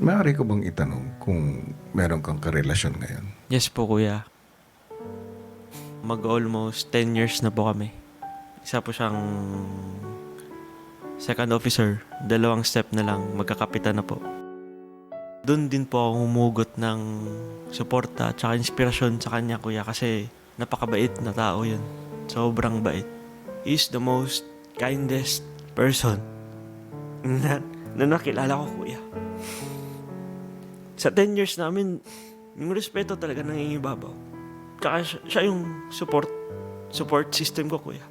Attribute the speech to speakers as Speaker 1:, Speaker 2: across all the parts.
Speaker 1: Maaari ko bang itanong kung meron kang karelasyon ngayon?
Speaker 2: Yes po, kuya. Mag-almost 10 years na po kami. Isa po siyang second officer. 2 step na lang, magkakapitan na po. Doon din po ako humugot ng suporta at inspirasyon sa kanya, kuya, kasi napakabait na tao yun. Sobrang bait. He's the most kindest person na nakilala ko, kuya. Sa 10 years namin, yung respeto talaga nangingibabaw. Tsaka siya yung support system ko, kuya.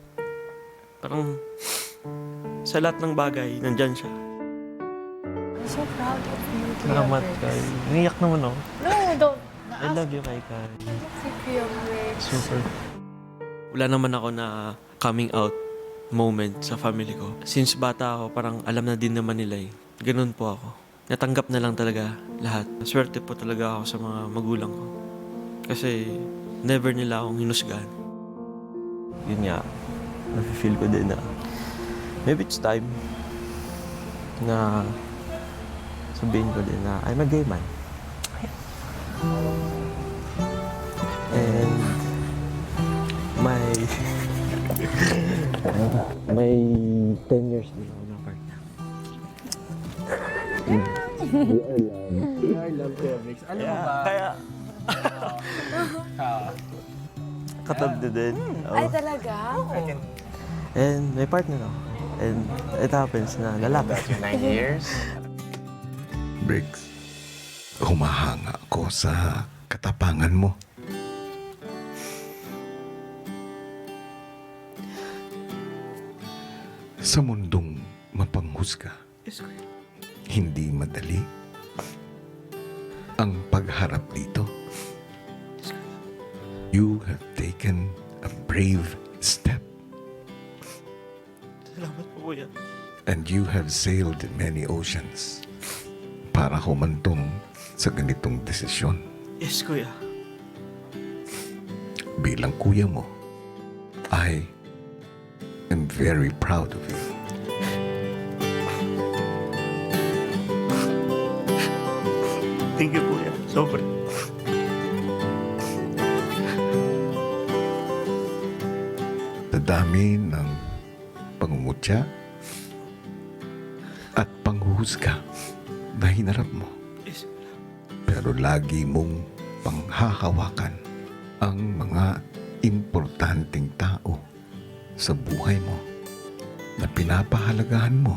Speaker 2: Parang sa lahat ng bagay, nandyan siya.
Speaker 3: I'm so proud of you, Kuya
Speaker 2: Salamat,
Speaker 3: Rex.
Speaker 2: Kai. Iniyak naman ako.
Speaker 3: No, don't.
Speaker 2: I love you, Kai.
Speaker 3: Si Kuya Rex.
Speaker 2: Super. Wala naman ako na coming out moment sa family ko. Since bata ako, parang alam na din naman nila eh. Ganun po ako. Natanggap na lang talaga lahat. Swerte po talaga ako sa mga magulang ko. Kasi never nila akong hinusgahan. Yun nga, nafe-feel ko din na maybe it's time na sabihin ko din na I'm a gay man. And may 10 years din ako na partner.
Speaker 4: I love Kuya Rex. Alam mo ba?
Speaker 2: Kaya katabi na din.
Speaker 3: Ay, talaga?
Speaker 2: And may partner ako. And it happens na lalaki.
Speaker 4: 9 years?
Speaker 1: Briggs, humahanga ako sa katapangan mo. Sa mundong mapanghusga,
Speaker 2: Yes, kuya.
Speaker 1: hindi madali ang pagharap dito. You have taken a brave step
Speaker 2: Salamat po, kuya.
Speaker 1: and you have sailed many oceans para humantong sa ganitong desisyon.
Speaker 2: Yes, kuya.
Speaker 1: Bilang kuya mo, I am very proud of you.
Speaker 2: Thank you, kuya. Sobra.
Speaker 1: Sa dami ng pangungutya at panghuhusga na hinarap mo,
Speaker 2: Yes, kuya.
Speaker 1: pero lagi mong panghahawakan ang mga importanteng tao sa buhay mo na pinapahalagahan mo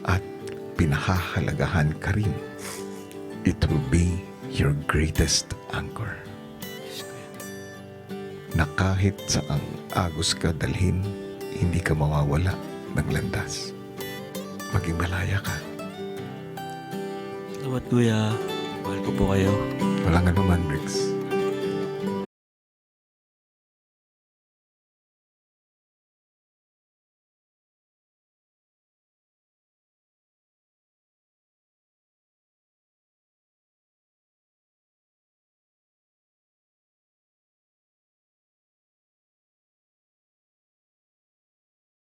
Speaker 1: at pinahahalagahan ka rin. It will be your greatest anchor
Speaker 2: Yes, kuya.
Speaker 1: na kahit saang agos ka dalhin, hindi ka mawawala ng landas. Maging malaya ka.
Speaker 2: Salamat, kuya. Mahal ko po kayo.
Speaker 1: Walang anuman, Briggs.